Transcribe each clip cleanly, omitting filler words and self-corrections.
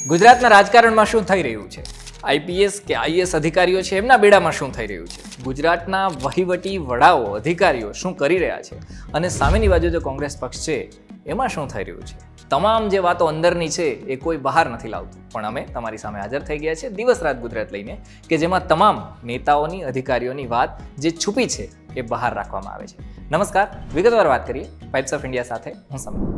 ગુજરાતના રાજકારણમાં શું થઈ રહ્યું છે? આઈપીએસ કે આઈએસ અધિકારીઓ છે એમના બેડામાં શું થઈ રહ્યું છે? ગુજરાતના વહીવટી વડાઓ અધિકારીઓ શું કરી રહ્યા છે? અને સામેની બાજુ જે કોંગ્રેસ પક્ષ છે એમાં શું થઈ રહ્યું છે? તમામ જે વાતો અંદરની છે એ કોઈ બહાર નથી લાવતું, પણ અમે તમારી સામે હાજર થઈ ગયા છે દિવસ રાત ગુજરાત લઈને, કે જેમાં તમામ નેતાઓની અધિકારીઓની વાત જે છુપી છે એ બહાર રાખવામાં આવે છે. નમસ્કાર, વિગતવાર વાત કરીએ પાઇપ્સ ઓફ ઇન્ડિયા સાથે. હું સમીર.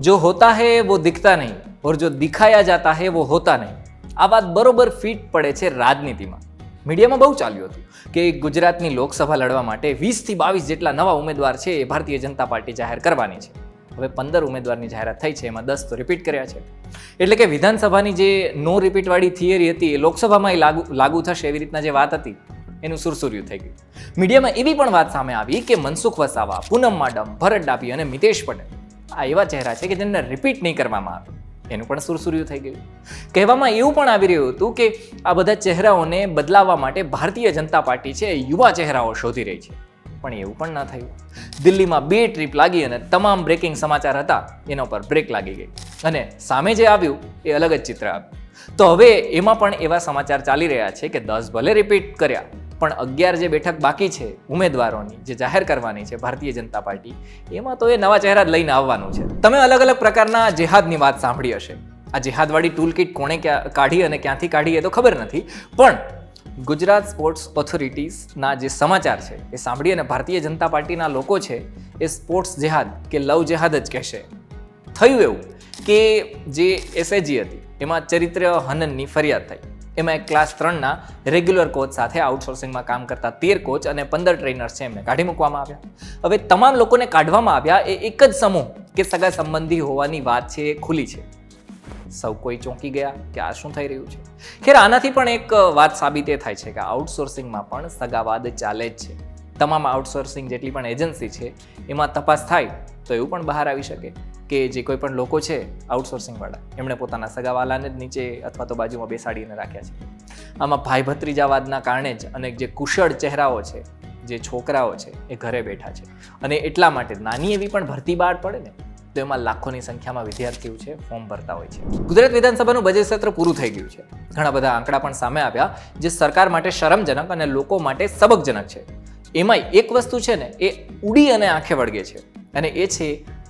जो होता है वो दिखता नहीं और जो दिखाया जाता है वो होता नहीं. આ વાત બરોબર ફિટ પડે છે રાજનીતિમાં. મીડિયામાં બહુ ચાલ્યું હતું કે ગુજરાતની લોકસભા લડવા માટે 20 થી 22 જેટલા નવા ઉમેદવાર છે એ ભારતીય જનતા પાર્ટી જાહેર કરવાની છે. હવે 15 ઉમેદવારની જાહેરાત થઈ છે, એમાં 10 તો રિપીટ કર્યા છે. એટલે કે વિધાનસભાની જે નો રિપીટવાળી થિયરી હતી એ લોકસભામાં લાગુ થશે એવી રીતના જે વાત હતી એનું સુરસુર્યું થઈ ગયું. મીડિયામાં એવી પણ વાત સામે આવી કે મનસુખ વસાવા, પૂનમ માડમ, ભરત ડાભી અને મિતેશ પટેલ આ એવા ચહેરા છે કે જેને રિપીટ નહીં કરવામાં આવે, એનું પણ સુરસુર્યું થઈ ગયું. કહેવામાં એવું પણ આવી રહ્યું હતું કે આ બધા ચહેરાઓને બદલાવવા માટે ભારતીય જનતા પાર્ટી છે યુવા ચહેરાઓ શોધી રહી છે, પણ એવું પણ ન થયું. દિલ્હીમાં 2 ટ્રીપ લાગી અને તમામ બ્રેકિંગ સમાચાર હતા એના પર બ્રેક લાગી ગઈ અને સામે જે આવ્યું એ અલગ જ ચિત્ર આવ્યું. તો હવે એમાં પણ એવા સમાચાર ચાલી રહ્યા છે કે 10 ભલે રિપીટ કર્યા, પણ 11 જે બેઠક બાકી છે ઉમેદવારોની જે જાહેર કરવાની છે ભારતીય જનતા પાર્ટી, એમાં તો એ નવા ચહેરા જ લઈને આવવાનું છે. તમે અલગ અલગ પ્રકારના જેહાદની વાત સાંભળી હશે. આ જેહાદવાળી ટૂલ કિટ કોણે કાઢી અને ક્યાંથી કાઢી એ તો ખબર નથી, પણ ગુજરાત સ્પોર્ટ્સ ઓથોરિટીઝના જે સમાચાર છે એ સાંભળી અને ભારતીય જનતા પાર્ટીના લોકો છે એ સ્પોર્ટ્સ જેહાદ કે લવ જેહાદ જ કહેશે. થયું એવું કે જે એસએજી હતી એમાં ચરિત્ર હનનની ફરિયાદ થઈ. એમાં એક ક્લાસ 3ના રેગ્યુલર કોચ સાથે આઉટસોર્સિંગમાં કામ કરતા 13 કોચ અને 15 ટ્રેનર્સ છે એમને કાઢી મૂકવામાં આવ્યા. હવે તમામ લોકોને કાઢવામાં આવ્યા એ એક જ સમૂહ કે સગા સંબંધી હોવાની વાત છે એ ખુલી છે. સૌ કોઈ ચોંકી ગયા કે આ શું થઈ રહ્યું છે. ખેર, આનાથી પણ એક વાત સાબિત એ થાય છે કે આઉટસોર્સિંગમાં પણ સગાવાદ ચાલે જ છે. તમામ આઉટસોર્સિંગ જેટલી પણ એજન્સી છે એમાં તપાસ થાય તો એવું પણ બહાર આવી શકે કે જે કોઈ પણ લોકો છે આઉટસોર્સિંગવાળા એમણે પોતાના સગાવાલાને જ નીચે અથવા તો બાજુમાં બેસાડીને રાખ્યા છે. આમાં ભાઈ ભત્રીજાવાદના કારણે જ અનેક જે કુશળ ચહેરાઓ છે, જે છોકરાઓ છે એ ઘરે બેઠા છે અને એટલા માટે નાની એવી પણ ભરતી બહાર પડે ને તો એમાં લાખોની સંખ્યામાં વિદ્યાર્થીઓ છે ફોર્મ ભરતા હોય છે. ગુજરાત વિધાનસભાનું બજેટ સત્ર પૂરું થઈ ગયું છે. ઘણા બધા આંકડા પણ સામે આવ્યા જે સરકાર માટે શરમજનક અને લોકો માટે સબકજનક છે. એમાંય એક વસ્તુ છે ને એ ઉડી અને આંખે વળગે છે અને એ છે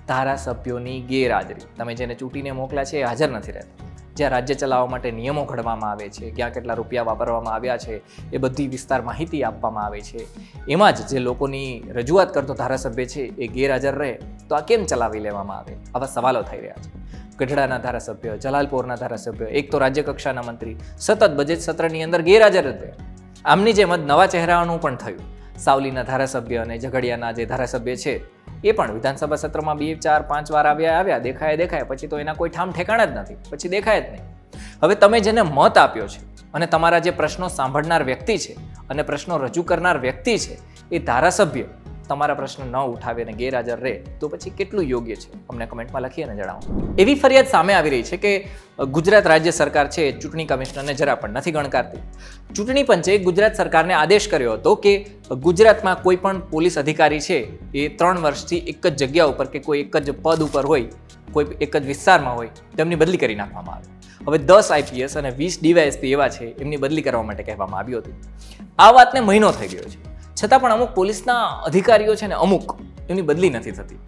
ધારાસભ્યોની ગેરહાજરી. તમે જેને ચૂંટીને મોકલ્યા છે એ હાજર નથી રહેતા. જ્યાં રાજ્ય ચલાવવા માટે નિયમો ઘડવામાં આવે છે, ક્યાં કેટલા રૂપિયા વાપરવામાં આવ્યા છે એ બધી વિસ્તાર માહિતી આપવામાં આવે છે, એમાં જ જે લોકોની રજૂઆત કરતો ધારાસભ્ય છે એ ગેરહાજર રહે તો આ કેમ ચલાવી લેવામાં આવે? આવા સવાલો થઈ રહ્યા છે. ગઢડાના ધારાસભ્ય, જલાલપોરના ધારાસભ્ય, એક તો રાજ્ય કક્ષાના મંત્રી સતત બજેટ સત્રની અંદર ગેરહાજર હતા. આમની જેમ જ નવા ચહેરાઓનું પણ થયું. સાવલીના ધારાસભ્ય અને ઝઘડિયાના જે ધારાસભ્ય છે એ પણ વિધાનસભા સત્રમાં 2, 4, 5 વાર આવ્યા, દેખાયા, પછી તો એના કોઈ ઠામ ઠેકાણા જ નથી, પછી દેખાય જ નહીં. હવે તમે જેને મત આપ્યો છે અને તમારા જે પ્રશ્નો સાંભળનાર વ્યક્તિ છે અને પ્રશ્નો રજૂ કરનાર વ્યક્તિ છે એ ધારાસભ્ય તમારા પ્રશ્ન ન ઉઠાવે અને ગેરહાજર રહે તો પછી કેટલું યોગ્ય છે? અમને કમેન્ટમાં લખી અને જણાવો. એવી ફરિયાદ સામે આવી રહી છે કે ગુજરાત રાજ્ય સરકાર છે ચૂંટણી કમિશનરને જરા પણ નથી ગણકારતી. ચૂંટણી પંચે ગુજરાત સરકારને આદેશ કર્યો હતો કે ગુજરાતમાં કોઈ પણ પોલીસ અધિકારી છે એ 3 વર્ષથી એક જ જગ્યા ઉપર કે કોઈ એક જ પદ ઉપર હોય, કોઈ એક જ વિસ્તારમાં હોય તેમની બદલી કરી નાખવામાં આવે. હવે 10 આઈપીએસ અને 20 ડીવાયએસપી એવા છે એમની બદલી કરવા માટે કહેવામાં આવ્યું હતું. આ વાતને મહિનો થઈ ગયો છે, છતાં પણ અમુક પોલીસના અધિકારીઓ છે ને અમુક એમની બદલી નથી થતી.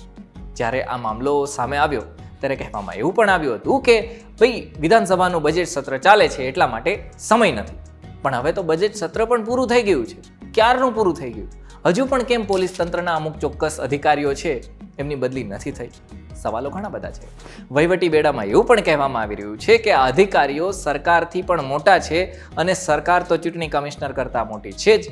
જ્યારે આ મામલો સામે આવ્યો ત્યારે કહેવામાં એવું પણ આવ્યું હતું કે ભાઈ વિધાનસભાનું બજેટ સત્ર ચાલે છે એટલા માટે સમય નથી. પણ હવે તો બજેટ સત્ર પણ પૂરું થઈ ગયું છે. ક્યારનું પૂરું થઈ ગયું? હજુ પણ કેમ પોલીસ તંત્રના અમુક ચોક્કસ અધિકારીઓ છે એમની બદલી નથી થઈ? સવાલો ઘણા બધા છે. વહીવટી બેડામાં એવું પણ કહેવામાં આવી રહ્યું છે કે આ અધિકારીઓ સરકારથી પણ મોટા છે અને સરકાર તો ચૂંટણી કમિશનર કરતાં મોટી છે જ.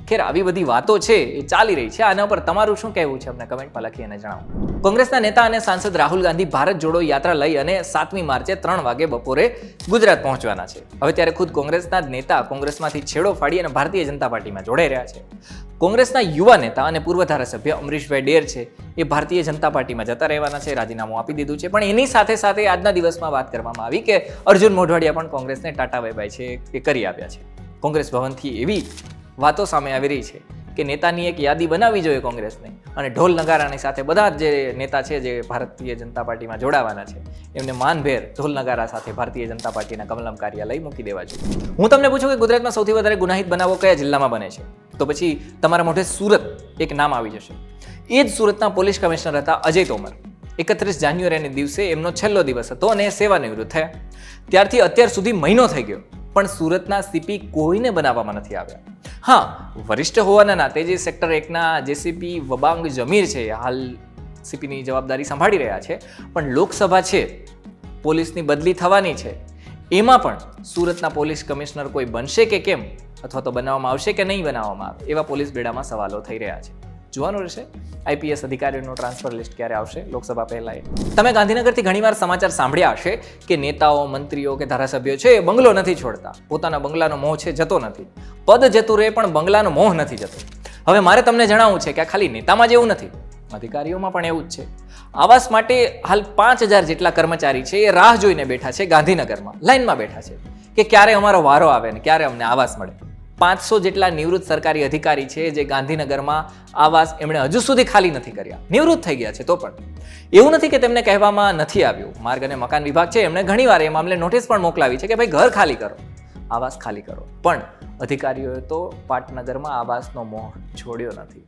ખેર, આવી બધી વાતો છે એ ચાલી રહી છે. આના પર તમારું શું કહેવું છે? અમને કમેન્ટમાં લખી અને જણાવો. કોંગ્રેસના નેતા અને સાંસદ રાહુલ ગાંધી ભારત જોડો યાત્રા લઈ અને 7મી માર્ચે 3 વાગે બપોરે ગુજરાત પહોંચવાના છે. હવે ત્યારે ખુદ કોંગ્રેસના જ નેતા કોંગ્રેસમાંથી છેડો ફાડી અને ભારતીય જનતા પાર્ટીમાં જોડાઈ રહ્યા છે. કોંગ્રેસના યુવા નેતા અને પૂર્વ ધારાસભ્ય અમરીશભાઈ ડેર છે એ ભારતીય જનતા પાર્ટીમાં જતા રહેવાના છે, રાજીનામું આપી દીધું છે. પણ એની સાથે સાથે આજના દિવસમાં વાત કરવામાં આવી કે અર્જુન મોઢવાડિયા પણ કોંગ્રેસને ટાટા બાય બાય છે એ કરી આવ્યા છે. કોંગ્રેસ ભવનથી એવી વાતો સામે આવી રહી છે કે નેતાની એક યાદી બનાવવી જોઈએ કોંગ્રેસને અને ઢોલ નગારાની સાથે બધા જ જે નેતા છે જે ભારતીય જનતા પાર્ટીમાં જોડાવાના છે એમને માનભેર ઢોલ નગારા સાથે ભારતીય જનતા પાર્ટીના કમલમ કાર્યાલય મૂકી દેવા જોઈએ. હું તમને પૂછું કે ગુજરાતમાં સૌથી વધારે ગુનાહિત બનાવો કયા જિલ્લામાં બને છે, તો પછી તમારા મોઢે સુરત એક નામ આવી જશે. એ જ સુરતના પોલીસ કમિશનર હતા અજય તોમર. 31 જાન્યુઆરીના દિવસે એમનો છેલ્લો દિવસ હતો અને એ સેવાનિવૃત્ત થયા. ત્યારથી અત્યાર સુધી મહિનો થઈ ગયો પણ સુરતના સીપી કોઈને બનાવવામાં નથી આવ્યા. હા, વરિષ્ઠ હોવાના નાતે જે સેક્ટર 1ના જેસીપી વબાંગ જમીર છે હાલ સીપીની જવાબદારી સંભાળી રહ્યા છે, પણ લોકસભા છે, પોલીસની બદલી થવાની છે, એમાં પણ સુરતના પોલીસ કમિશનર કોઈ બનશે કે કેમ, અથવા તો બનાવવામાં આવશે કે નહીં બનાવવામાં આવે, એવા પોલીસ બેડામાં સવાલો થઈ રહ્યા છે. જોવાનું રહેશે આઈપીએસ અધિકારીઓનું ટ્રાન્સફર લિસ્ટ ક્યારે આવશે લોકસભા પહેલાં. તમે ગાંધીનગરથી ઘણીવાર સમાચાર સાંભળ્યા હશે કે નેતાઓ, મંત્રીઓ કે ધારાસભ્યો છે એ બંગલો નથી છોડતા, પોતાના બંગલાનો મોહ છે જતો નથી. પદ જતું રહે પણ બંગલાનો મોહ નથી જતો. હવે મારે તમને જણાવવું છે કે આ ખાલી નેતામાં જ એવું નથી, અધિકારીઓમાં પણ એવું જ છે. આવાસ માટે હાલ 5000 જેટલા કર્મચારી છે એ રાહ જોઈને બેઠા છે ગાંધીનગરમાં, લાઇનમાં બેઠા છે કે ક્યારે અમારો વારો આવે ને ક્યારે અમને આવાસ મળે. 500 જેટલા નિવૃત્ત સરકારી અધિકારી છે જે ગાંધીનગરમાં આવાસ એમણે હજુ સુધી ખાલી નથી કર્યા, નિવૃત્ત થઈ ગયા છે. તો પણ એવું નથી કે તેમને કહેવામાં નથી આવ્યું. માર્ગ અને મકાન વિભાગ છે એમણે ઘણીવાર એ મામલે નોટિસ પણ મોકલાવી છે કે ભાઈ ઘર ખાલી કરો, આવાસ ખાલી કરો, પણ અધિકારીઓએ તો પાટનગરમાં આવાસનો મોહ છોડ્યો નથી.